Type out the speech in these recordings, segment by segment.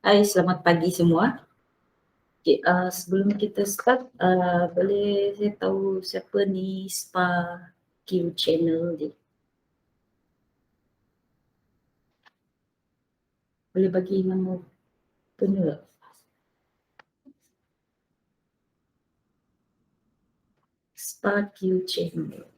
Hai, selamat pagi semua. Okay, sebelum kita start, boleh saya tahu siapa ni Spa Q Channel ni? Boleh bagi nama penuh tak? Spa Q Channel.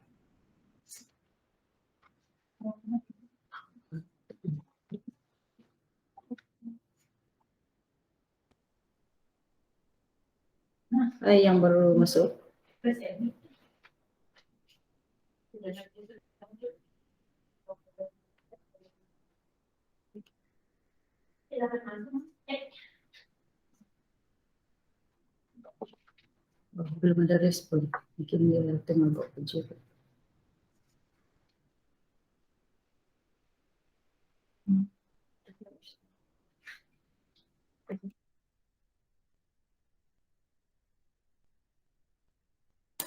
Hai, yang baru masuk. Belum ada respon. Mungkin dia tengah buat kerja.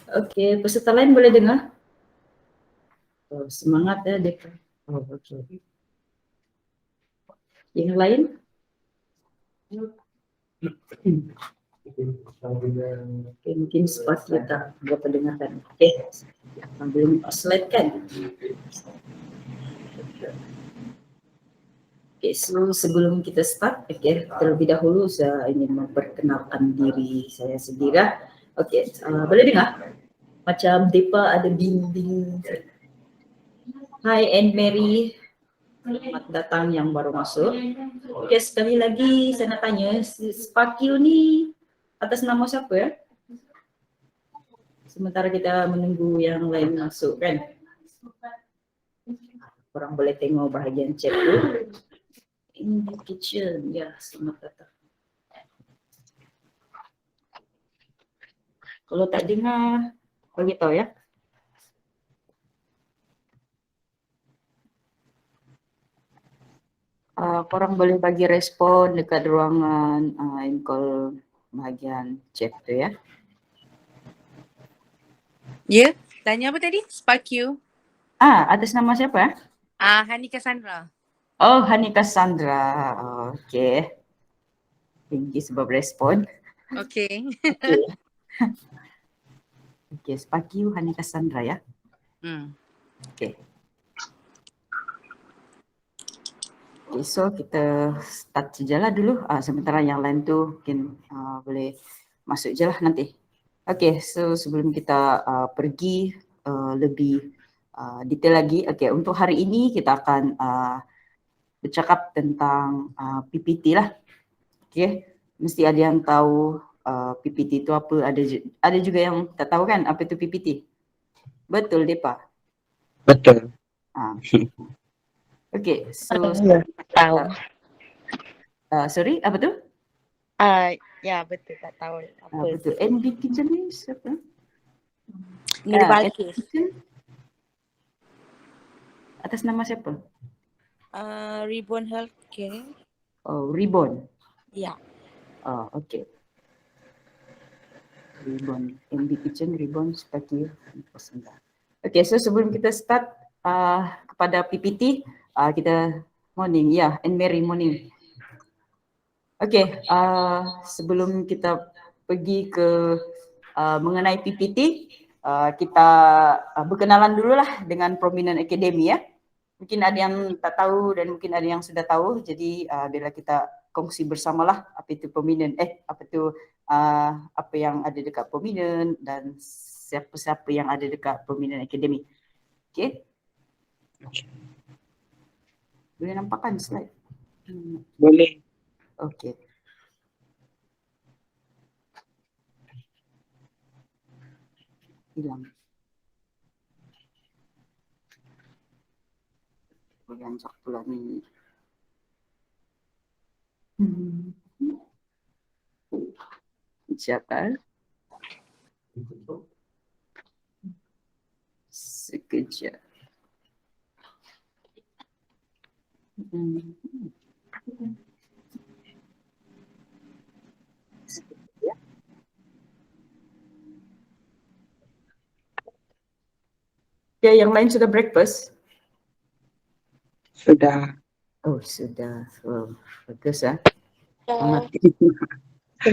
Okey, peserta lain boleh dengar? Oh, semangat ya Deka. Oh, okey. Yang lain? Okay, mungkin sempat kita buat pendengaran. Okey, belum slide kan? Okay, so sebelum kita start, okay, terlebih dahulu saya ingin memperkenalkan diri saya sendiri. Okay, boleh dengar? Macam Depa ada dinding. Hi Anne Mary, selamat datang yang baru masuk. Okay, sekali lagi saya nak tanya, si Sparky ni atas nama siapa ya? Sementara kita menunggu yang lain masuk kan? Korang boleh tengok bahagian chat tu. In the kitchen, ya, selamat datang. Kalau tak dengar, bagi tahu ya. Korang boleh bagi respon dekat ruangan call bahagian chat tu ya. Ya, tanya apa tadi? Spark you. Atas nama siapa? Hani Cassandra. Oh, Hani Cassandra. Okay. Thank you sebab respon. Okay. Okay, Spark you Hani Cassandra ya. Okay. Okay, so kita start sajalah dulu. Sementara yang lain tu mungkin boleh masuk je lah nanti. Okay, so sebelum kita pergi lebih detail lagi. Okay, untuk hari ini kita akan bercakap tentang PPT lah. Okay, mesti ada yang tahu PPT itu apa. Ada juga yang tak tahu kan apa itu PPT. Betul Depa? Betul. Okay, so Tahu. sorry, apa tu? Ya betul, tak tahu apa. Betul. NB Kitchen ni siapa? Nur Balkis. Atas nama siapa? Ribbon Healthcare. Oh, Ribbon. Ya. Okay. Ribbon. NB Kitchen, Ribbon, seperti okay, so sebelum kita start kepada PPT, kita morning. Ya, and Mary morning. Okay, sebelum kita pergi ke mengenai PPT, kita berkenalan dululah dengan Prominent Academy ya. Mungkin ada yang tak tahu dan mungkin ada yang sudah tahu. Jadi biarlah kita kongsi bersamalah apa itu Prominent, apa itu apa yang ada dekat Prominent dan siapa-siapa yang ada dekat Prominent Academy. Okay. Boleh nampakkan slide? Boleh. Okay. Hilang. Gancak pula ni. Sekejap. Sekejap. Ya, yang lain sudah breakfast? Sudah. Oh, sudah. Oh, bagus ya. Mengerti.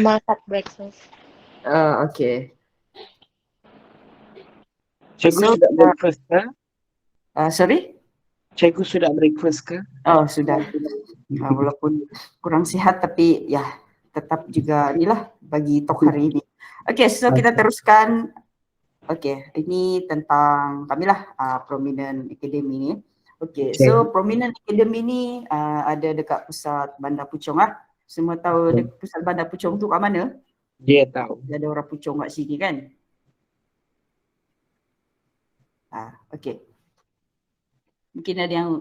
Masak breakfast. Okay. Cikgu So, sudah breakfast ke? sorry? Cikgu sudah breakfast ke? Oh, sudah. Walaupun kurang sehat tapi ya tetap juga inilah bagi talk hari ini. Okay, so kita teruskan. Okay, ini tentang kamilah Prominent Academy ni. Okay, so Prominent Academy ni ada dekat pusat Bandar Puchong lah. Semua tahu pusat Bandar Puchong tu kat mana? Dia tahu. Ada orang Puchong kat sini kan? Okay. Mungkin ada yang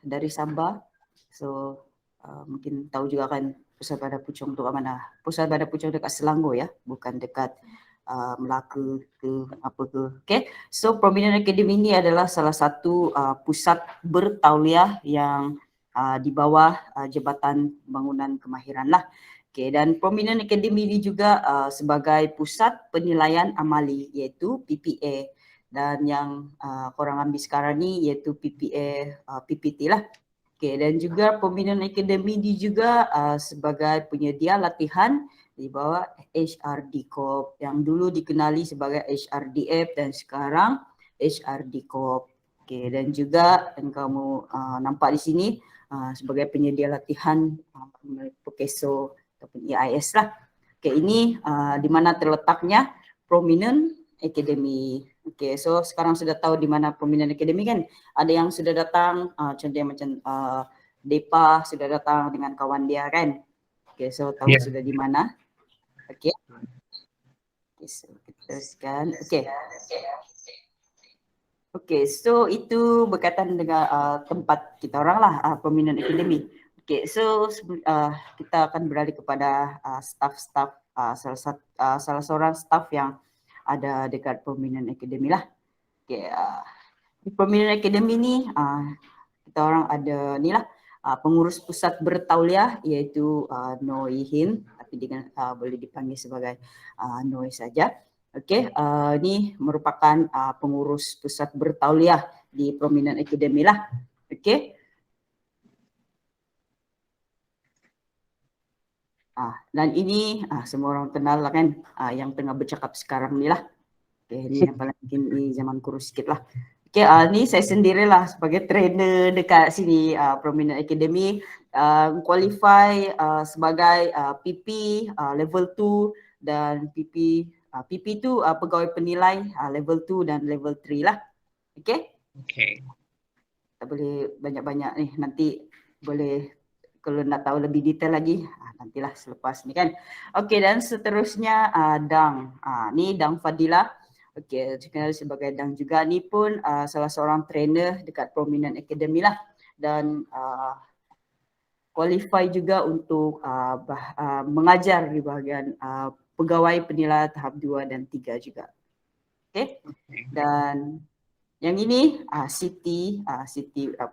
dari Sabah. So mungkin tahu juga kan pusat Bandar Puchong tu kat mana. Pusat Bandar Puchong dekat Selangor ya, bukan dekat Melaka ke apa ke. Okay, so Prominent Academy ni adalah salah satu pusat bertauliah yang di bawah Jabatan Pembangunan Kemahiran lah. Okay, dan Prominent Academy ni juga sebagai pusat penilaian amali iaitu PPA, dan yang korang ambil sekarang ni iaitu PPA PPT lah. Okay, dan juga Prominent Academy ni juga sebagai penyedia latihan di bawah HRD Corp yang dulu dikenali sebagai HRDF dan sekarang HRD Corp. Okay, dan juga yang kamu nampak di sini sebagai penyedia latihan Pokeso ataupun EIS lah. Okay, ini di mana terletaknya Prominent Academy. Okay, so sekarang sudah tahu di mana Prominent Academy kan? Ada yang sudah datang, contohnya macam Depa sudah datang dengan kawan dia kan? Okay, so tahu sudah di mana? Okay. Okay, so kita teruskan. Okay. Okay, so itu berkaitan dengan tempat kita orang lah, Prominent Academy. Okay, so kita akan beralih kepada staff-staff, salah seorang staff yang ada dekat Prominent Academy lah. Okay, di Prominent Academy ni kita orang ada ni lah, pengurus pusat bertauliah iaitu Noi Hin, tapi dengan boleh dipanggil sebagai Noi saja. Okey, ni merupakan pengurus pusat bertauliah di Prominent Academy lah. Okey. Dan ini semua orang kenal lah kan, yang tengah bercakap sekarang ni lah. Okey, ni yang paling mungkin ni zaman kurus sikit lah. Okay, ni saya sendirilah sebagai trainer dekat sini Prominent Academy, qualify sebagai PP level 2 dan PP tu pegawai penilai level 2 dan level 3 lah. Okay? Okay. Tak boleh banyak-banyak ni, nanti boleh kalau nak tahu lebih detail lagi nantilah selepas ni kan. Okay, dan seterusnya Dang. Ni Dang Fadila. Okay, dikenal sebagai Dang juga. Ni pun salah seorang trainer dekat Prominent Academy lah. Dan qualify juga untuk mengajar di bahagian pegawai penilai tahap 2 dan 3 juga. Okay. Dan yang ini Siti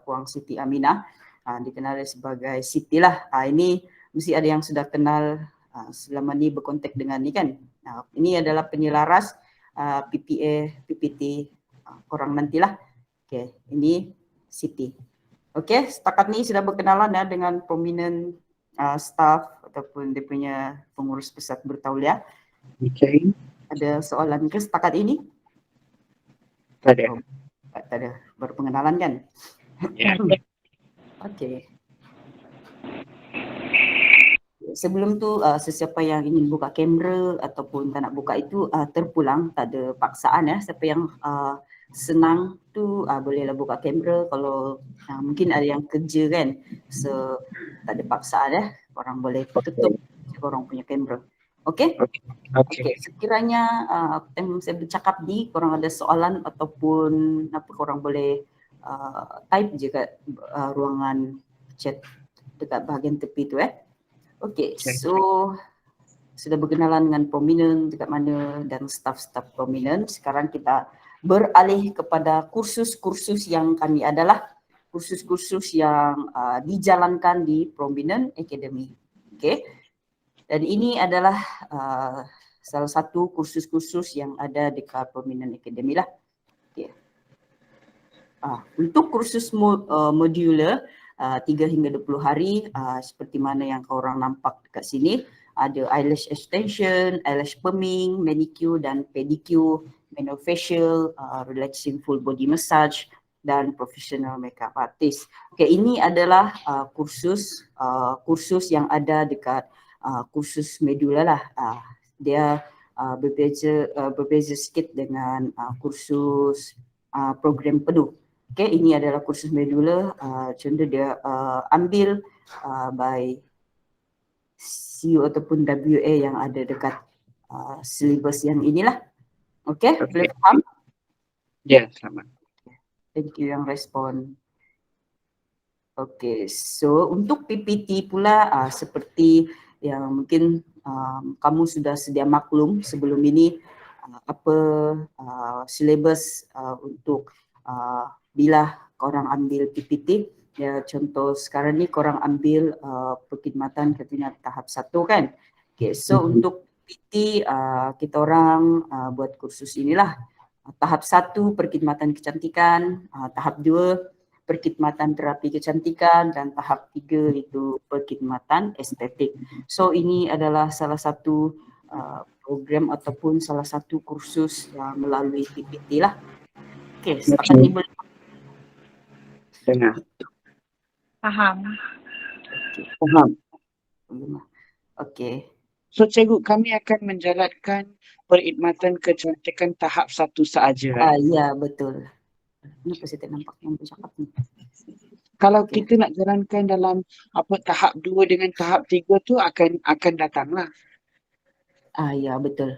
Puang Siti Aminah, dikenal sebagai Siti lah. Ini mesti ada yang sudah kenal selama ni berkontak dengan ni kan. Ini adalah penyelaras PPA, PPT korang nantilah. Okay, ini Siti. Okay, setakat ni sudah berkenalan dengan Prominent staff ataupun dia punya pengurus pusat bertauliah. Okay. Ada soalan ke setakat ini? Tak ada. Tak ada, baru pengenalan kan? Ya. Okay. Sebelum tu sesiapa yang ingin buka kamera ataupun tak nak buka itu terpulang, tak ada paksaan ya. Siapa yang senang tu bolehlah buka kamera. Kalau mungkin ada yang kerja kan, so tak ada paksaan ya. Korang boleh tutup korang punya kamera. Okay? Okay. Sekiranya time saya bercakap ni korang ada soalan ataupun apa, korang boleh type je kat ruangan chat dekat bahagian tepi tu Okay, so sudah berkenalan dengan Prominent dekat mana dan staff-staff Prominent. Sekarang kita beralih kepada kursus-kursus yang kami adalah kursus-kursus yang dijalankan di Prominent Academy. Okay, dan ini adalah salah satu kursus-kursus yang ada dekat Prominent Academy lah. Okay. Untuk kursus modular, 3 hingga 20 hari seperti mana yang korang nampak dekat sini. Ada eyelash extension, eyelash perming, manicure dan pedicure, manofacial, relaxing full body massage dan professional makeup artist. Okay, ini adalah kursus yang ada dekat kursus Medula lah. Dia berbeza sikit dengan kursus program penuh. Okay, ini adalah kursus Medula. Contoh dia ambil by CU ataupun WA yang ada dekat syllabus yang inilah. Okay, boleh faham? Ya, selamat. Thank you yang respon. Okay, so untuk PPT pula seperti yang mungkin kamu sudah sedia maklum sebelum ini apa syllabus untuk bila korang ambil PPT. Ya, contoh sekarang ni korang ambil perkhidmatan ketinggian tahap 1 kan. Okay, so untuk PPT kita orang buat kursus inilah. Tahap 1 perkhidmatan kecantikan, tahap 2 perkhidmatan terapi kecantikan dan tahap 3 itu perkhidmatan estetik. So ini adalah salah satu program ataupun salah satu kursus yang melalui PPT lah. Okey, setakat ni boleh. Dengar. Faham. Faham. Okey. So cikgu, kami akan menjalankan perkhidmatan kecantikan tahap 1 sahaja. Ya, betul. Kenapa saya tak nampak yang bercakap ni? Kalau kita nak jalankan dalam tahap 2 dengan tahap 3 tu akan datanglah. Ya, betul.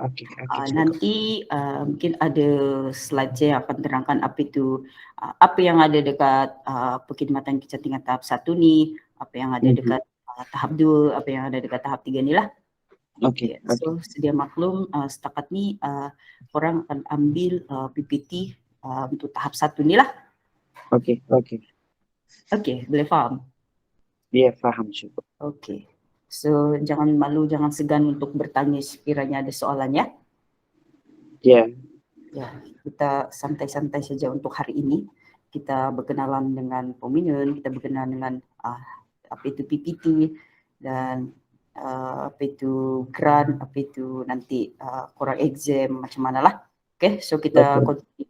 Okey, cikgu. Nanti mungkin ada slide saya akan terangkan apa yang ada dekat perkhidmatan kecantikan tahap 1 ni, apa yang ada dekat tahap 2, apa yang ada dekat tahap 3 ni lah. Okey. So sedia maklum setakat ni korang akan ambil PPT untuk tahap 1 ni lah. Okey. Okey, boleh faham? Ya, faham cikgu. Okey. So jangan malu, jangan segan untuk bertanya sekiranya ada soalan ya. Ya. Ya, kita santai-santai saja untuk hari ini. Kita berkenalan dengan peminat, kita berkenalan dengan apa itu PPT dan apa itu grant, apa itu nanti korang exam macam mana lah. Okay, so kita continue.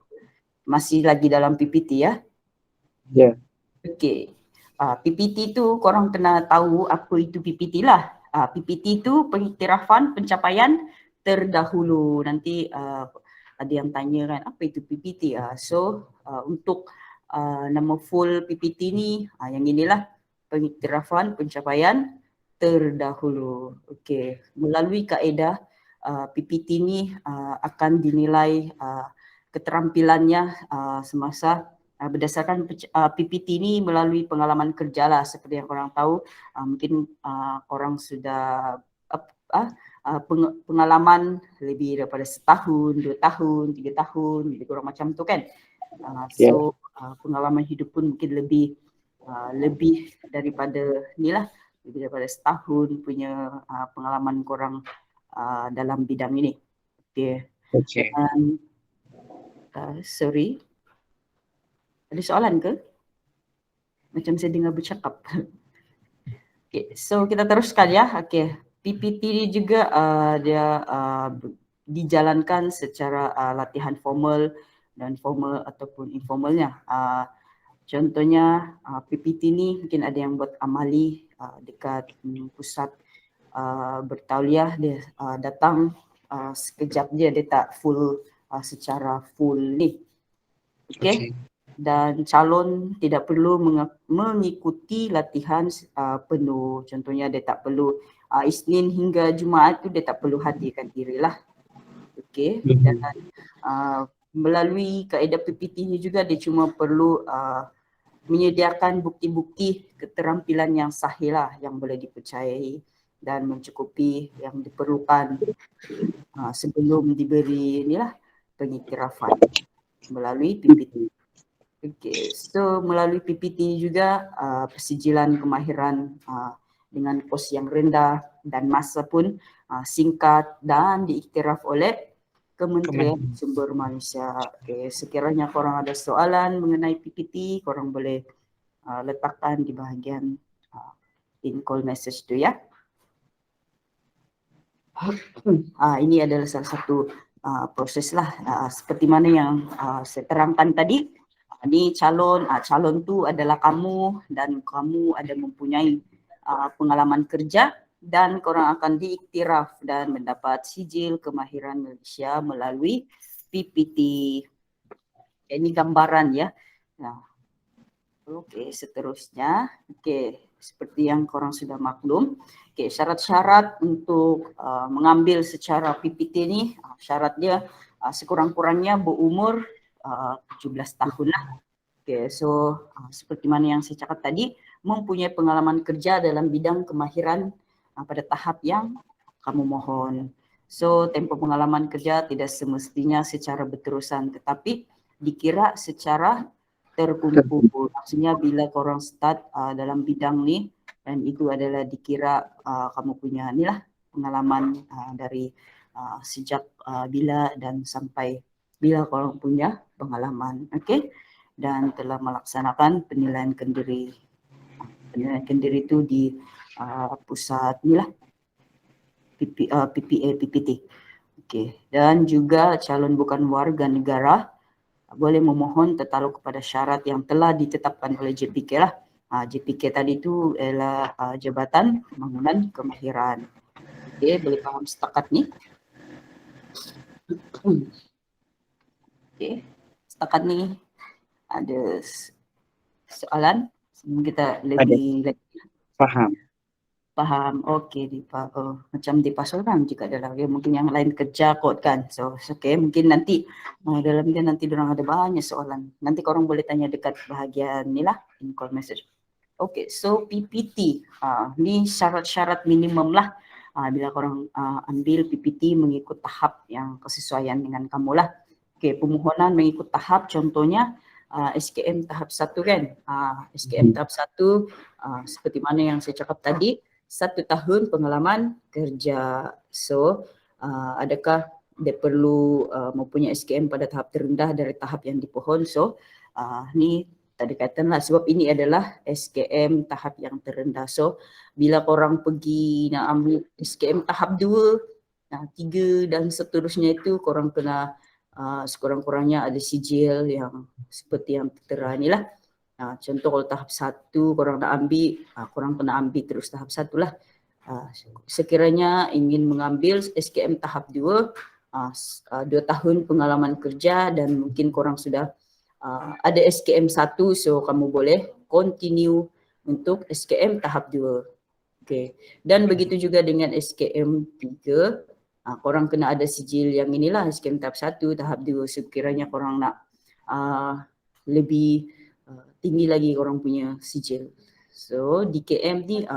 Masih lagi dalam PPT ya. Ya. Okay, PPT tu korang kena tahu apa itu PPT lah. PPT tu pengiktirafan pencapaian terdahulu. Nanti ada yang tanya kan apa itu PPT. So untuk nama full PPT ni yang inilah pengiktirafan pencapaian terdahulu. Okey, melalui kaedah PPT ni akan dinilai keterampilannya semasa berdasarkan PPT ni melalui pengalaman kerja lah. Seperti yang korang tahu, mungkin korang sudah pengalaman lebih daripada setahun, 2 tahun, 3 tahun, lebih kurang macam tu kan. So pengalaman hidup pun mungkin lebih daripada ni lah, lebih daripada setahun punya pengalaman korang dalam bidang ini. Okay. Sorry, ada soalan ke? Macam saya dengar bercakap. Okay, so kita teruskan ya. Okay, PPT ni juga dia dijalankan secara latihan formal dan formal ataupun informalnya. Contohnya PPT ni mungkin ada yang buat amali dekat pusat bertauliah, dia datang sekejap dia tak full secara full ni. Okay. Dan calon tidak perlu mengikuti latihan penuh. Contohnya dia tak perlu Isnin hingga Jumaat tu dia tak perlu hadirkan diri lah. Okay. Dan melalui kaedah PPT ni juga dia cuma perlu menyediakan bukti-bukti keterampilan yang sahih lah, yang boleh dipercayai dan mencukupi yang diperlukan sebelum diberi inilah pengiktirafan melalui PPT. Okay, so melalui PPT juga persijilan kemahiran dengan kos yang rendah dan masa pun singkat dan diiktiraf oleh Kementerian Sumber Manusia. Okay, sekiranya korang ada soalan mengenai PPT, korang boleh letakkan di bahagian in call message tu ya. Ini adalah salah satu proses lah seperti mana yang saya terangkan tadi. Ini calon tu adalah kamu dan kamu ada mempunyai pengalaman kerja dan korang akan diiktiraf dan mendapat sijil kemahiran Malaysia melalui PPT. Ini gambaran ya. Nah, okey, seterusnya. Okey, seperti yang korang sudah maklum. Okey, syarat-syarat untuk mengambil secara PPT ni, syarat dia sekurang-kurangnya berumur 17 tahun lah. Okey, so seperti mana yang saya cakap tadi, mempunyai pengalaman kerja dalam bidang kemahiran pada tahap yang kamu mohon. So, tempoh pengalaman kerja tidak semestinya secara berterusan tetapi dikira secara terkumpul. Maksudnya bila korang start dalam bidang ni dan itu adalah dikira kamu punya ni lah pengalaman dari sejak bila dan sampai bila korang punya pengalaman. Okey, dan telah melaksanakan penilaian kendiri. Penilaian kendiri itu di pusat ni lah PPA, PPT. Okey, dan juga calon bukan warga negara boleh memohon tertakluk kepada syarat yang telah ditetapkan oleh JPK lah. JPK tadi tu ialah Jabatan Pembangunan Kemahiran. Okey, boleh faham setakat ni? Okey, setakat ni ada soalan sebelum kita lebih Faham. faham. Okey, Dipa. Macam Dipa seorang juga adalah ya, mungkin yang lain kerja kot kan. So, okey, mungkin nanti dalam dia nanti dorang ada banyak soalan. Nanti korang boleh tanya dekat bahagian ni lah, in call message. Okey, so PPT. Ni syarat-syarat minimum lah. Bila korang ambil PPT mengikut tahap yang kesesuaian dengan kamu lah. Okey, permohonan mengikut tahap contohnya SKM tahap 1 kan. SKM tahap 1 seperti mana yang saya cakap tadi, 1 tahun pengalaman kerja. So, adakah dia perlu mempunyai SKM pada tahap terendah dari tahap yang dipohon. So, ni tak ada kaitan lah sebab ini adalah SKM tahap yang terendah. So, bila korang pergi nak ambil SKM tahap 2, 3 dan seterusnya itu korang kena sekurang-kurangnya ada sijil yang seperti yang tertera ni lah. Contoh kalau tahap 1 korang nak ambil, korang kena ambil terus tahap 1 lah. Sekiranya ingin mengambil SKM tahap 2, 2 tahun pengalaman kerja dan mungkin korang sudah ada SKM 1, so kamu boleh continue untuk SKM tahap 2. Okay. Dan begitu juga dengan SKM 3, korang kena ada sijil yang inilah SKM tahap 1, tahap 2. Sekiranya korang nak lebih tinggi lagi korang punya sijil. So DKM ni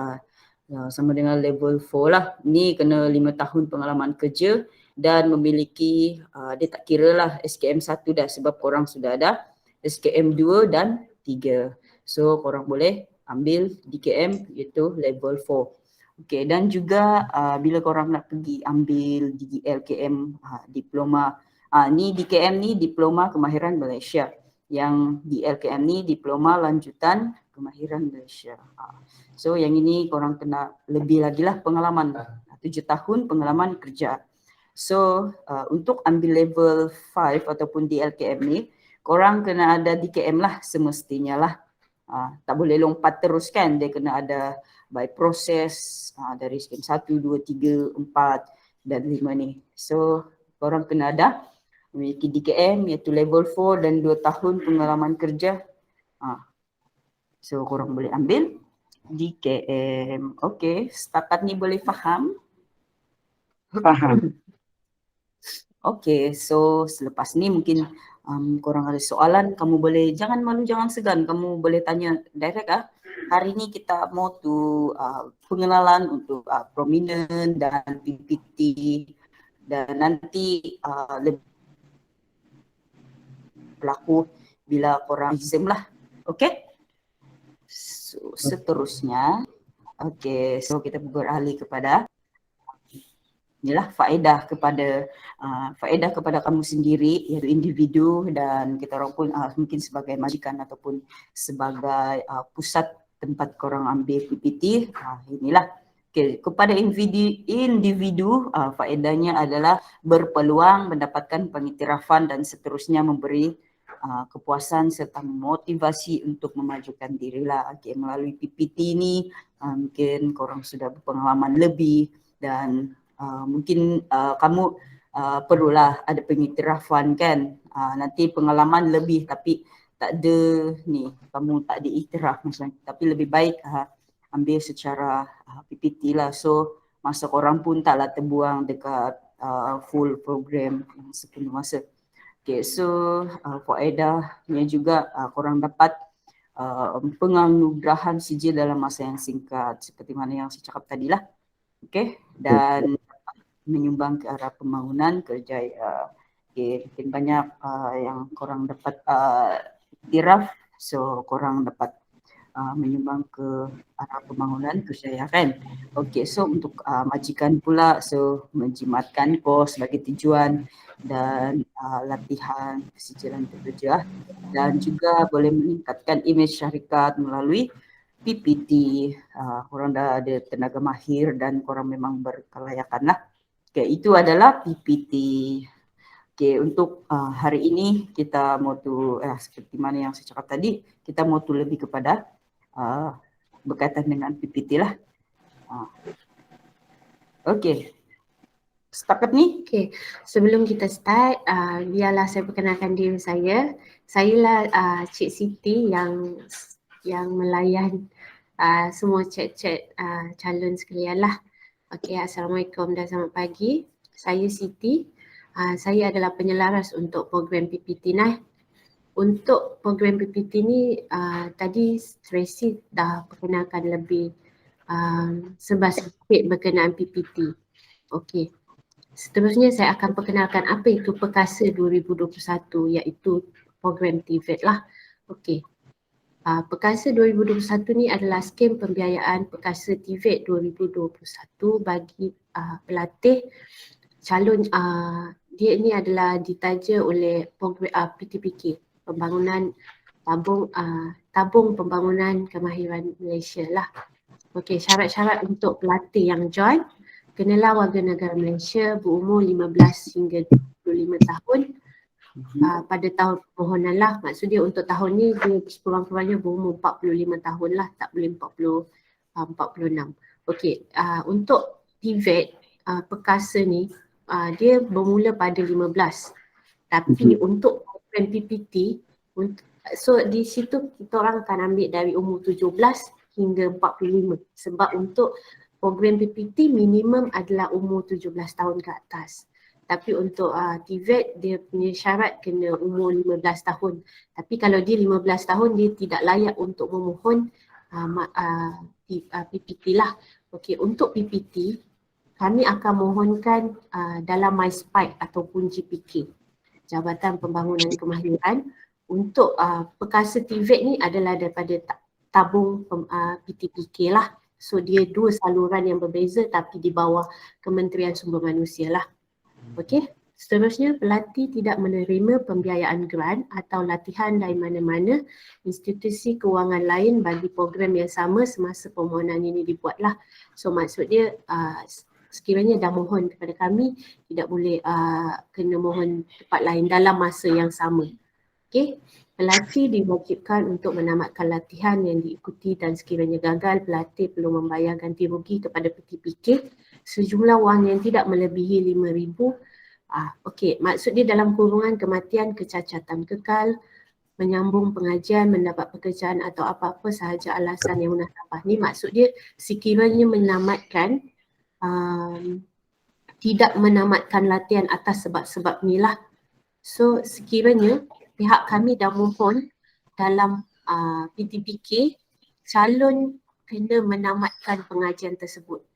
sama dengan level 4 lah. Ni kena 5 tahun pengalaman kerja dan memiliki dia tak kira lah SKM 1 dah sebab korang sudah ada SKM 2 dan 3. So korang boleh ambil DKM iaitu level 4. Okey, dan juga bila korang nak pergi ambil DLKM diploma, ni DKM ni Diploma Kemahiran Malaysia. Yang DLKM ni Diploma Lanjutan Kemahiran Malaysia. So yang ini korang kena lebih lagi lah pengalaman, 7 tahun pengalaman kerja. So untuk ambil level 5 ataupun DLKM ni, korang kena ada DKM lah semestinya lah. Tak boleh lompat terus kan, dia kena ada by proses dari SKM 1, 2, 3, 4 dan 5 ni. So korang kena ada memiliki DKM iaitu level 4 dan 2 tahun pengalaman kerja. So korang boleh ambil DKM. Okey, setakat ni boleh faham? Faham. Okey, so selepas ni mungkin korang ada soalan, kamu boleh, jangan malu, jangan segan, kamu boleh tanya direct . Hari ni kita mau tu pengenalan untuk prominent dan PPT dan nanti lebih berlaku bila korang exam lah. Okey? So, seterusnya, okey, so kita beralih kepada inilah faedah kepada kamu sendiri, iaitu individu, dan kita orang pun mungkin sebagai majikan ataupun sebagai pusat tempat korang ambil PPT. Inilah kepada individu, faedahnya adalah berpeluang mendapatkan pengiktirafan dan seterusnya, memberi kepuasan serta motivasi untuk memajukan dirilah. Melalui PPT ni mungkin korang sudah berpengalaman lebih, dan mungkin kamu perlulah ada pengiktirafan kan, nanti pengalaman lebih tapi tak ada ni, kamu tak diiktiraf misalnya, tapi lebih baik ambil secara PPT lah, so masa korang pun taklah terbuang dekat full program yang sepenuh masa. Okay, so faedahnya juga korang dapat penganugerahan sijil dalam masa yang singkat seperti mana yang saya cakap tadi lah. Okay, dan menyumbang ke arah pembangunan kerjaya. Okay, mungkin banyak yang korang dapat iktiraf, so korang dapat menyumbang ke arah pembangunan kerjaya kan. Okay, so untuk majikan pula, so menjimatkan kos sebagai tujuan dan latihan sijilan pekerja, dan juga boleh meningkatkan imej syarikat melalui PPT. Korang dah ada tenaga mahir dan korang memang berkelayakan lah. Okay, itu adalah PPT. Okay, untuk hari ini kita mau tu seperti mana yang saya cakap tadi, kita mau tu lebih kepada berkaitan dengan PPT lah. Okay, setakat ni. Okay, sebelum kita start, biarlah saya perkenalkan diri saya. Sayalah Cik Siti yang melayan semua chat-chat calon sekalian lah. Okay, Assalamualaikum dan selamat pagi. Saya Siti. Saya adalah penyelaras untuk program PPT NAI. Untuk program PPT ni tadi Tracy dah perkenalkan lebih sedikit berkenaan PPT. Okey. Seterusnya saya akan perkenalkan apa itu Perkasa 2021, iaitu program TVET lah. Okey. Perkasa 2021 ni adalah skem pembiayaan Perkasa TVET 2021 bagi pelatih calon. Dia ni adalah ditaja oleh program PTPK, Pembangunan Tabung Pembangunan Kemahiran Malaysia lah. Okey, syarat-syarat untuk pelatih yang join, kenalah warga negara Malaysia berumur 15 hingga 25 tahun pada tahun permohonan lah. Maksud dia untuk tahun ni dia sekurang-kurangnya berumur 45 tahun lah, tak boleh 46. Okey, untuk TVET perkasa ni dia bermula pada 15. Tapi untuk program PPT, so di situ kita orang akan ambil dari umur 17 hingga 45. Sebab untuk program PPT minimum adalah umur 17 tahun ke atas. Tapi untuk TVET dia punya syarat kena umur 15 tahun. Tapi kalau dia 15 tahun dia tidak layak untuk memohon PPT lah. Okey, untuk PPT kami akan mohonkan dalam MySpike ataupun GPK, Jabatan Pembangunan Kemahiran. Untuk perkasa TVET ni adalah daripada tabung PTPK lah. So dia dua saluran yang berbeza tapi di bawah Kementerian Sumber Manusia lah. Okey, seterusnya pelatih tidak menerima pembiayaan grant atau latihan dari mana-mana institusi kewangan lain bagi program yang sama semasa permohonan ini dibuatlah. So maksud dia sekiranya dah mohon kepada kami, tidak boleh kena mohon tempat lain dalam masa yang sama. Okey, pelatih diwajibkan untuk menamatkan latihan yang diikuti dan sekiranya gagal, pelatih perlu membayar ganti rugi kepada PTPK sejumlah wang yang tidak melebihi RM5,000. Okey, maksud dia dalam kurungan kematian, kecacatan kekal, menyambung pengajian, mendapat pekerjaan atau apa-apa sahaja alasan yang munasabah. Ni maksud dia sekiranya menamatkan tidak menamatkan latihan atas sebab-sebab ni lah. So sekiranya pihak kami dah mohon dalam PTPK, calon kena menamatkan pengajian tersebut.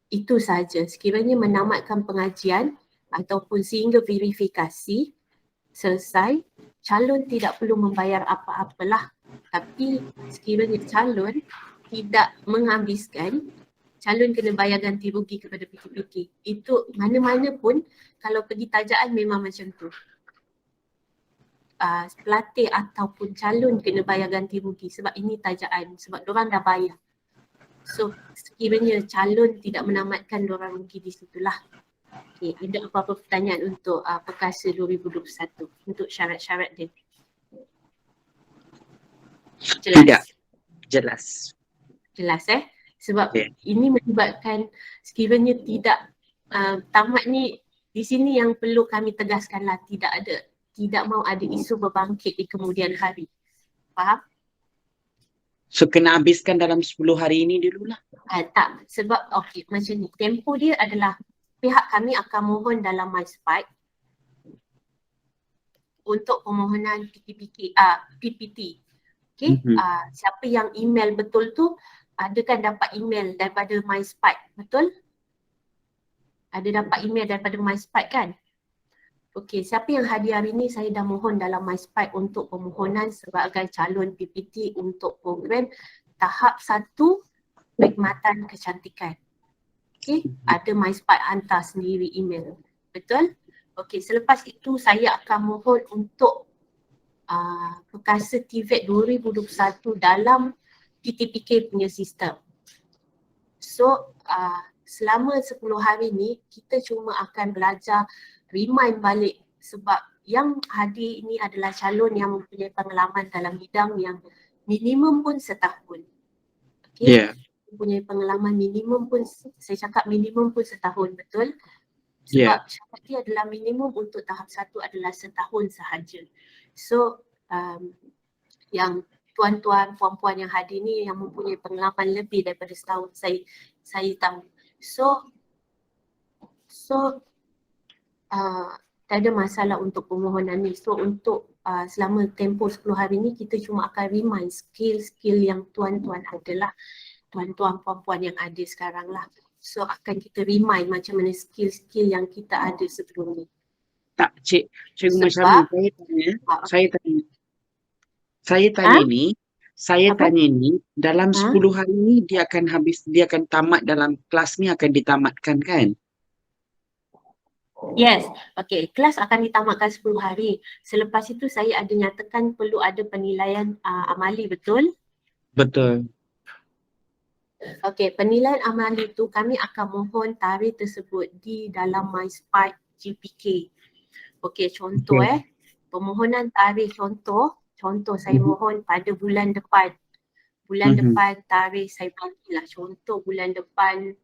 Itu sahaja. Sekiranya menamatkan pengajian ataupun sehingga verifikasi selesai, calon tidak perlu membayar apa-apalah. Tapi sekiranya calon tidak menghabiskan calon kena bayar ganti rugi kepada PTPK. Itu mana-mana pun kalau pergi tajaan memang macam tu. Pelatih ataupun calon kena bayar ganti rugi sebab ini tajaan, sebab diorang dah bayar. So sekiranya calon tidak menamatkan, diorang rugi di situlah. Okay, ada apa-apa pertanyaan untuk Perkasa 2021 untuk syarat-syarat dia? Jelas? Tidak. Jelas. Jelas sebab Okay. ini menyebabkan sekiranya tidak tamat ni, di sini yang perlu kami tegaskanlah, tidak mau ada isu berbangkit di kemudian hari. Faham? So kena habiskan dalam 10 hari ini dululah. Tak, sebab okey macam ni, tempoh dia adalah pihak kami akan mohon dalam MySpark untuk permohonan PPT. Okey, siapa yang email betul tu ada kan dapat email daripada MySpark, betul? Ada dapat email daripada MySpark kan? Okey, siapa yang hadir hari ni, saya dah mohon dalam MySpark untuk permohonan sebagai calon PPT untuk program tahap 1 perkhidmatan kecantikan. Okey, ada MySpark hantar sendiri email. Betul? Okey, selepas itu saya akan mohon untuk Perkasa TVET 2021 dalam PTPK punya sistem. So selama 10 hari ni kita cuma akan belajar remind balik sebab yang hadir ini adalah calon yang mempunyai pengalaman dalam bidang yang minimum pun setahun. Okay? Mempunyai pengalaman minimum pun, saya cakap minimum pun setahun, betul? Sebab syarat dia adalah minimum untuk tahap 1 adalah setahun sahaja. So yang tuan-tuan, puan-puan yang hadir ni yang mempunyai pengalaman lebih daripada setahun, saya tahu. So tak ada masalah untuk permohonan ni. So untuk selama tempoh 10 hari ni kita cuma akan remind skill-skill yang tuan-tuan adalah, tuan-tuan, puan-puan yang ada sekarang lah. So akan kita remind macam mana skill-skill yang kita ada sebelum ni. Tak, Cikgu Masyami, saya tanya ni, dalam 10 hari ni dia akan tamat dalam kelas ni, akan ditamatkan kan? Yes, okay, kelas akan ditamatkan 10 hari. Selepas itu saya ada nyatakan perlu ada penilaian amali, betul? Betul. Okay, penilaian amali tu kami akan mohon tarikh tersebut di dalam MySpark GPK. Okay, contoh permohonan tarikh contoh saya mohon pada bulan depan. Bulan depan tarikh saya bagilah contoh bulan depan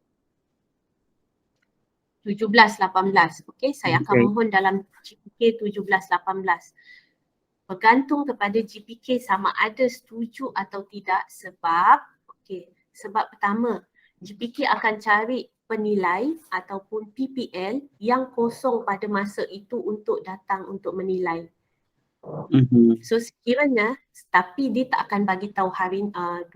17-18. Okay, saya akan mohon dalam GPK 17-18. Bergantung kepada GPK sama ada setuju atau tidak sebab pertama, GPK akan cari penilai ataupun PPL yang kosong pada masa itu untuk datang untuk menilai. So sekiranya, tapi dia tak akan bagi tahu hari 2-3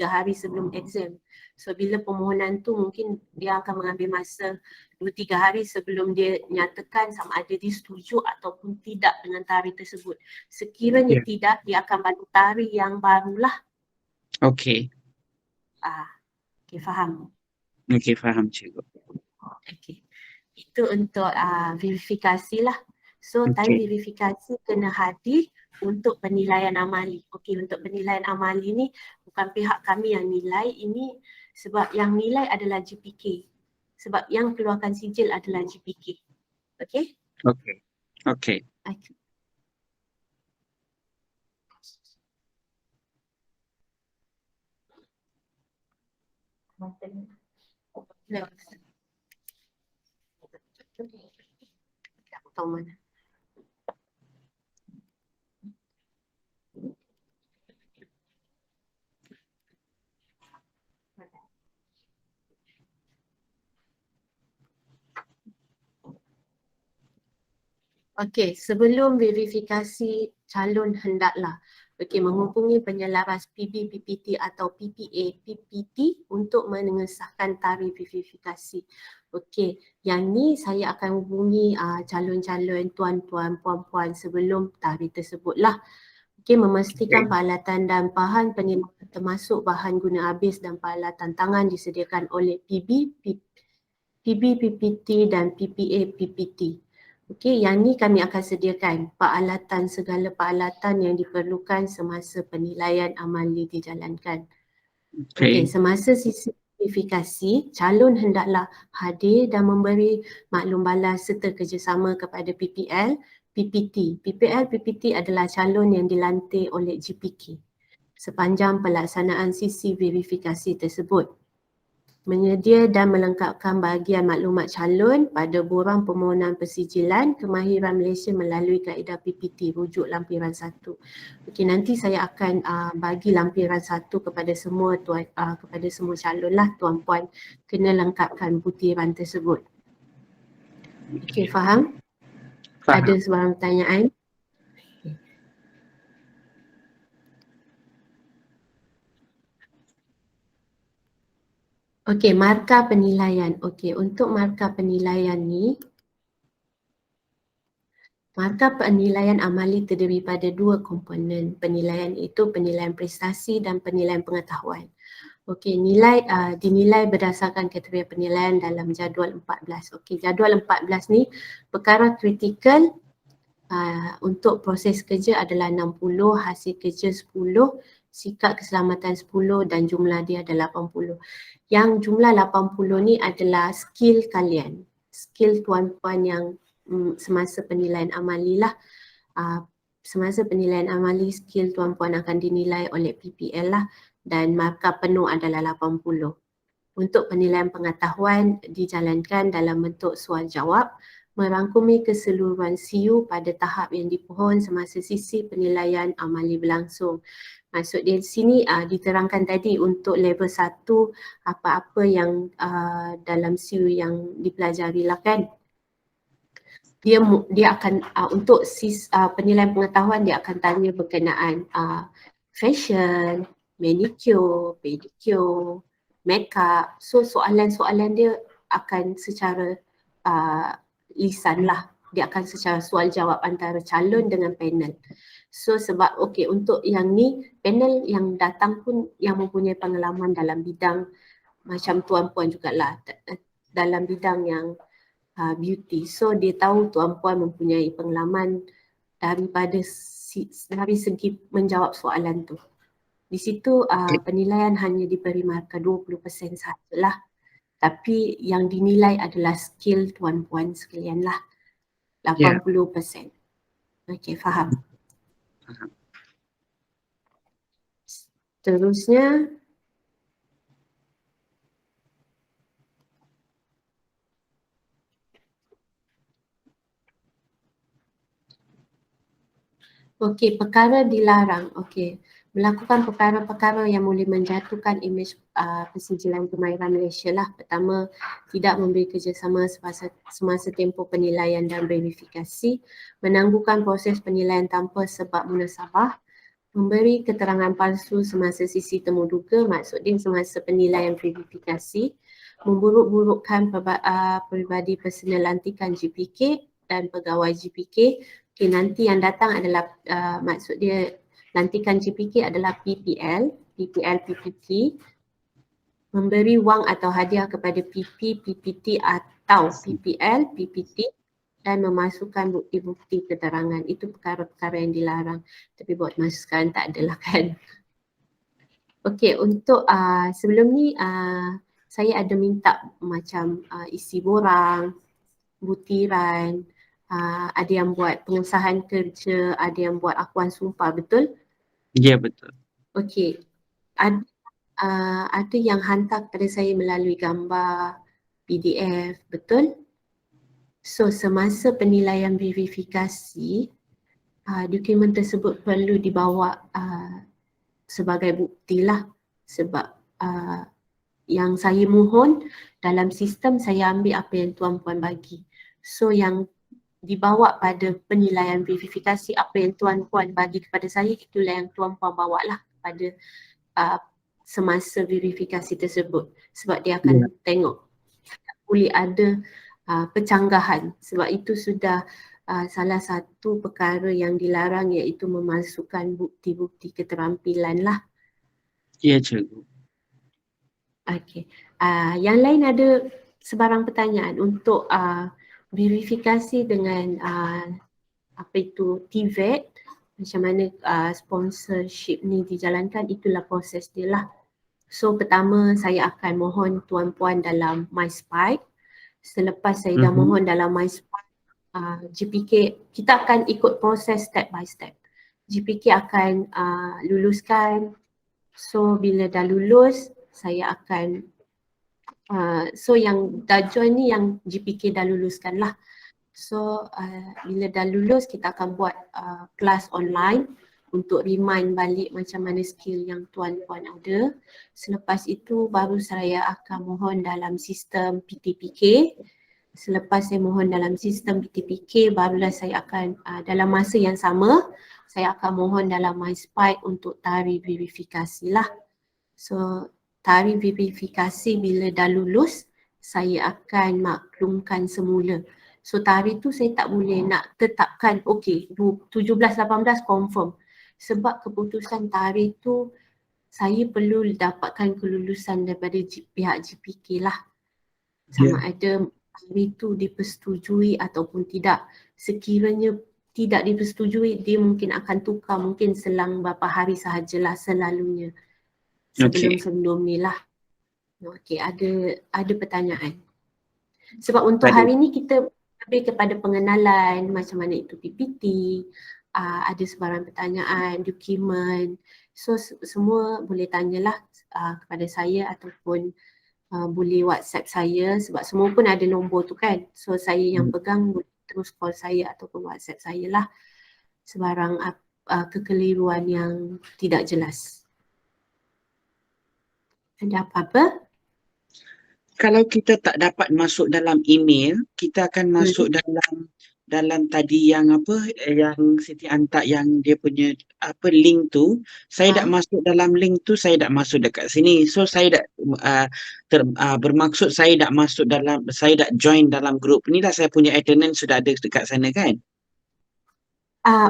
hari sebelum exam. So bila permohonan tu mungkin dia akan mengambil masa 2-3 hari sebelum dia nyatakan sama ada dia setuju ataupun tidak dengan tarikh tersebut. Sekiranya tidak, dia akan bagi tarikh yang barulah. Okay. Okay, faham? Okay, faham cikgu. Okay. Itu untuk verifikasi lah. So time verifikasi kena hadir untuk penilaian amali. Okay, untuk penilaian amali ni bukan pihak kami yang nilai, ini sebab yang nilai adalah GPK. Sebab yang keluarkan sijil adalah GPK. Okay? Okay. Tak tahu mana. Okey, sebelum verifikasi calon hendaklah menghubungi penyelaras PB, PPT atau PPA, PPT untuk mengesahkan tarikh verifikasi. Okey, yang ni saya akan hubungi calon-calon tuan-tuan, puan-puan sebelum tarikh tersebutlah. Okey, memastikan peralatan dan bahan penerimaan termasuk bahan guna habis dan peralatan tangan disediakan oleh PB, PPT dan PPA, PPT. Okey, yang ni kami akan sediakan segala peralatan yang diperlukan semasa penilaian amali dijalankan. Okey, semasa sisi verifikasi, calon hendaklah hadir dan memberi maklum balas serta kerjasama kepada PPL, PPT. PPL, PPT adalah calon yang dilantik oleh GPK sepanjang pelaksanaan sisi verifikasi tersebut. Menyedia dan melengkapkan bahagian maklumat calon pada borang permohonan persijilan kemahiran Malaysia melalui kaedah PPT rujuk lampiran 1. Okey, nanti saya akan bagi lampiran 1 kepada semua kepada semua calon lah, tuan-puan kena lengkapkan butiran tersebut. Okey, faham? Faham. Ada sebarang pertanyaan? Okey, markah penilaian. Okey, untuk markah penilaian ni, markah penilaian amali terdiri pada dua komponen penilaian, iaitu penilaian prestasi dan penilaian pengetahuan. Okey, dinilai berdasarkan kriteria penilaian dalam jadual 14. Okey, jadual 14 ni perkara kritikal untuk proses kerja adalah 60, hasil kerja 10, sikap keselamatan 10 dan jumlah dia adalah 80. Yang jumlah 80 ni adalah skill kalian, skill tuan-puan yang semasa penilaian amali lah. Semasa penilaian amali, skill tuan-puan akan dinilai oleh PPL lah dan markah penuh adalah 80. Untuk penilaian pengetahuan dijalankan dalam bentuk soal jawab, merangkumi keseluruhan CU pada tahap yang dipohon semasa sisi penilaian amali berlangsung. Maksud dia di sini diterangkan tadi untuk level 1 apa-apa yang dalam CU yang dipelajari lah kan. Dia akan untuk penilaian pengetahuan dia akan tanya berkenaan fashion, manicure, pedicure, makeup. So soalan-soalan dia akan secara lisan lah. Dia akan secara soal jawab antara calon dengan panel. So sebab untuk yang ni, panel yang datang pun yang mempunyai pengalaman dalam bidang macam tuan-puan jugalah, dalam bidang yang beauty. So dia tahu tuan-puan mempunyai pengalaman dari segi menjawab soalan tu. Di situ penilaian hanya diberi markah 20% sahajalah. Tapi yang dinilai adalah skill tuan-puan sekalian lah. 80%. Okey, faham? Faham. Seterusnya, okey, perkara dilarang. Okey, melakukan perkara-perkara yang boleh menjatuhkan imej persijilan kemahiran Malaysia lah. Pertama, tidak memberi kerjasama semasa tempoh penilaian dan verifikasi, menangguhkan proses penilaian tanpa sebab munasabah, memberi keterangan palsu semasa sisi temuduga, maksud dia semasa penilaian verifikasi, memburuk-burukkan peribadi personal lantikan GPK dan pegawai GPK. Okay, nanti yang datang adalah maksud dia lantikan GPK adalah PPL, PPT, memberi wang atau hadiah kepada PP, PPT atau PPL, PPT dan memasukkan bukti-bukti keterangan. Itu perkara-perkara yang dilarang. Tapi buat masa sekarang tak adalah kan. Okey, untuk sebelum ni saya ada minta macam isi borang, butiran, ada yang buat pengesahan kerja, ada yang buat akuan sumpah, betul? Ya, betul. Okey, ada yang hantar kepada saya melalui gambar PDF, betul? So semasa penilaian verifikasi, dokumen tersebut perlu dibawa sebagai bukti lah, sebab yang saya mohon dalam sistem saya ambil apa yang tuan-puan bagi. So yang dibawa pada penilaian verifikasi, apa yang tuan-puan bagi kepada saya, itulah yang tuan-puan bawa lah pada semasa verifikasi tersebut. Sebab dia akan tengok boleh ada percanggahan. Sebab itu sudah salah satu perkara yang dilarang, iaitu memasukkan bukti-bukti keterampilan lah. Ya, cikgu. Okey. Yang lain ada sebarang pertanyaan untuk verifikasi dengan apa itu TVET, macam mana sponsorship ni dijalankan, itulah proses dia lah. So pertama saya akan mohon tuan-puan dalam MySpike. Selepas saya dah mohon dalam MySpike, GPK, kita akan ikut proses step by step. GPK akan luluskan. So bila dah lulus, saya akan so yang dah join ni yang GPK dah luluskan lah. So bila dah lulus, kita akan buat kelas online untuk remind balik macam mana skill yang tuan-puan ada. Selepas itu baru saya akan mohon dalam sistem PTPK. Selepas saya mohon dalam sistem PTPK, barulah saya akan dalam masa yang sama, saya akan mohon dalam MySpike untuk tarikh verifikasi lah. So tarikh verifikasi bila dah lulus, saya akan maklumkan semula. So tarikh tu saya tak boleh nak tetapkan okey 17-18 confirm. Sebab keputusan tarikh tu saya perlu dapatkan kelulusan daripada pihak GPK lah. Sama ada tarikh tu dipersetujui ataupun tidak. Sekiranya tidak dipersetujui, dia mungkin akan tukar mungkin selang beberapa hari sahajalah selalunya. Sebelum-sebelum ni lah. Okey, ada pertanyaan. Sebab untuk hari ni kita lebih kepada pengenalan macam mana itu PPT, ada sebarang pertanyaan, dokumen. So semua boleh tanyalah kepada saya ataupun boleh WhatsApp saya sebab semua pun ada nombor tu kan. So saya yang pegang boleh terus call saya ataupun WhatsApp saya lah sebarang kekeliruan yang tidak jelas. Ada apa-apa? Kalau kita tak dapat masuk dalam email, kita akan masuk dalam tadi yang yang Siti hantar yang dia punya link tu. Saya tak masuk dalam link tu, saya tak masuk dekat sini. So saya tak bermaksud saya tak masuk dalam, saya tak join dalam grup ni lah. Saya punya attendance sudah ada dekat sana kan.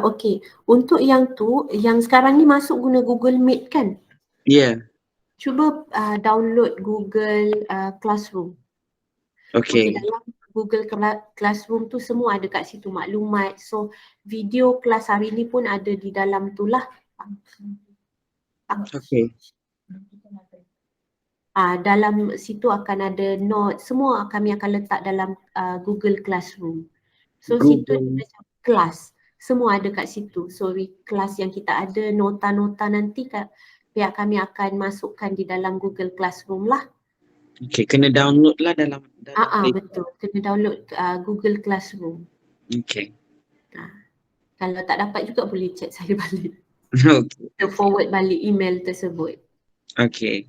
Okey. Untuk yang tu, yang sekarang ni masuk guna Google Meet kan? Ya. Cuba download Google Classroom. Okey. Dalam Google Classroom tu semua ada kat situ maklumat. So video kelas hari ni pun ada di dalam tu lah. Okey. Dalam situ akan ada note, semua kami akan letak dalam Google Classroom. So situ macam kelas, semua ada kat situ. So kelas yang kita ada, nota-nota nanti pihak kami akan masukkan di dalam Google Classroom lah. Okey, kena download lah dalam Betul, kena download Google Classroom. Okey. Kalau tak dapat juga boleh chat saya balik. Okey. Kita forward balik email tersebut. Okey.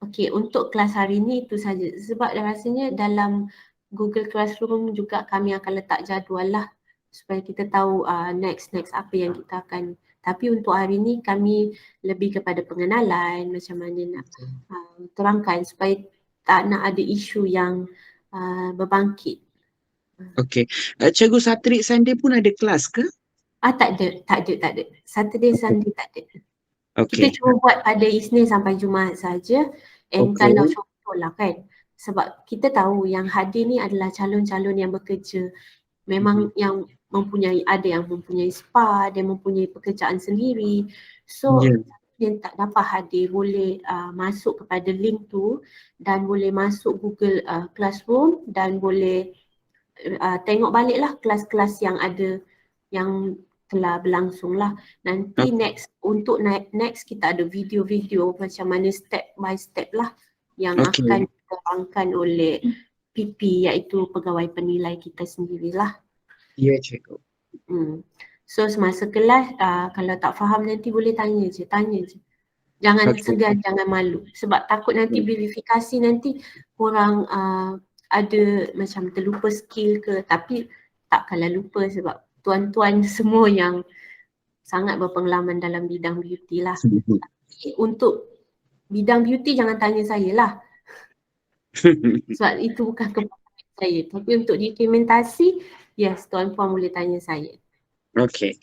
Okey, untuk kelas hari ni itu saja. Sebab rasanya dalam Google Classroom juga kami akan letak jadual lah supaya kita tahu next apa yang kita akan. Tapi untuk hari ni kami lebih kepada pengenalan macam mana nak terangkan supaya tak nak ada isu yang berbangkit. Okey. Cikgu Satrik Sunday pun ada kelas ke? Tak ada. Saturday, Sunday tak ada. Okey. Kita cuma buat pada Isnin sampai Jumaat saja. And kalau contohlah kan, sebab kita tahu yang hadir ni adalah calon-calon yang bekerja. Memang yang ada yang mempunyai spa, dia mempunyai pekerjaan sendiri. So yang tak dapat hadir boleh masuk kepada link tu dan boleh masuk Google Classroom dan boleh tengok baliklah kelas-kelas yang ada yang telah berlangsung lah. Nanti next kita ada video-video macam mana step by step lah yang akan diterangkan oleh PP iaitu pegawai penilai kita sendirilah. Ya, cikgu. So semasa kelas kalau tak faham nanti boleh tanya je. Jangan segan, jangan malu. Sebab takut nanti verifikasi nanti korang ada macam terlupa skill ke, tapi takkanlah lupa sebab tuan-tuan semua yang sangat berpengalaman dalam bidang beauty lah. Untuk bidang beauty jangan tanya saya lah. Sebab itu bukan kemampuan saya. Tapi untuk dokumentasi, yes, tuan-puan boleh tanya saya. Okey.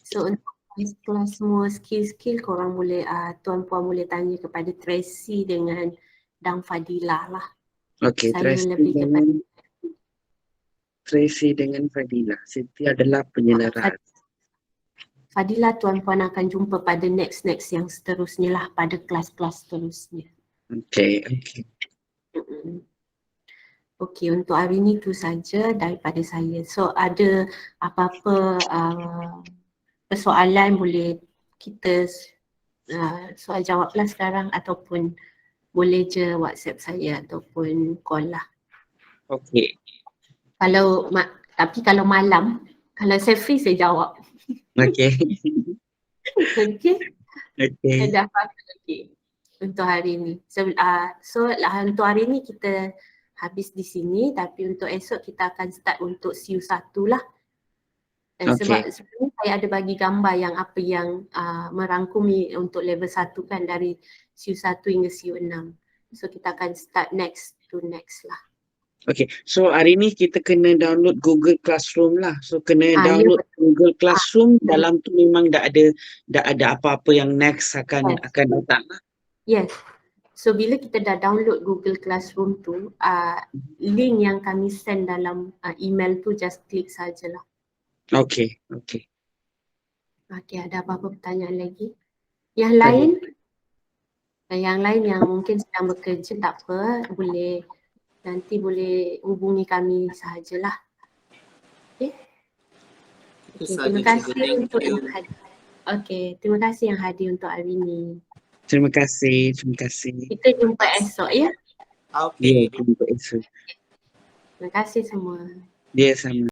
So untuk kelas semua skill-skill korang boleh, tuan-puan boleh tanya kepada Tracy dengan Dang Fadila lah. Okey, Saya Tracy lebih kepada dengan Fadila. Siti adalah penyelera. Fadila tuan-puan akan jumpa pada next yang seterusnya lah, pada kelas-kelas seterusnya. Okey, okey. Mm-mm. Okey, untuk hari ni tu saja daripada saya. So ada apa-apa persoalan boleh kita soal jawab lah sekarang, ataupun boleh je WhatsApp saya ataupun call lah. Okey. Tapi kalau malam, kalau saya free saya jawab. Okey. Okey? Okey. Ada apa-apa lagi untuk hari ni. So untuk hari ni kita habis di sini, tapi untuk esok kita akan start untuk CU1 lah. Dan sebab sebenarnya saya ada bagi gambar yang apa yang merangkumi untuk level 1 kan, dari CU1 hingga CU6. So kita akan start next lah. Okey. So hari ni kita kena download Google Classroom lah. So kena Ya, download betul. Google Classroom, dalam tu memang dah ada apa-apa yang next akan datang lah. Yes. So bila kita dah download Google Classroom tu, link yang kami send dalam email tu just klik sajalah. Okey, okey. Okey, ada apa-apa pertanyaan lagi? Yang lain yang mungkin sedang bekerja tak apa, nanti boleh hubungi kami sahajalah. Okey. Terima kasih untuk yang hadir. Okey, terima kasih yang hadir untuk hari ini. Terima kasih. Kita jumpa esok ya. Ya, jumpa esok. Terima kasih semua. Dia sama.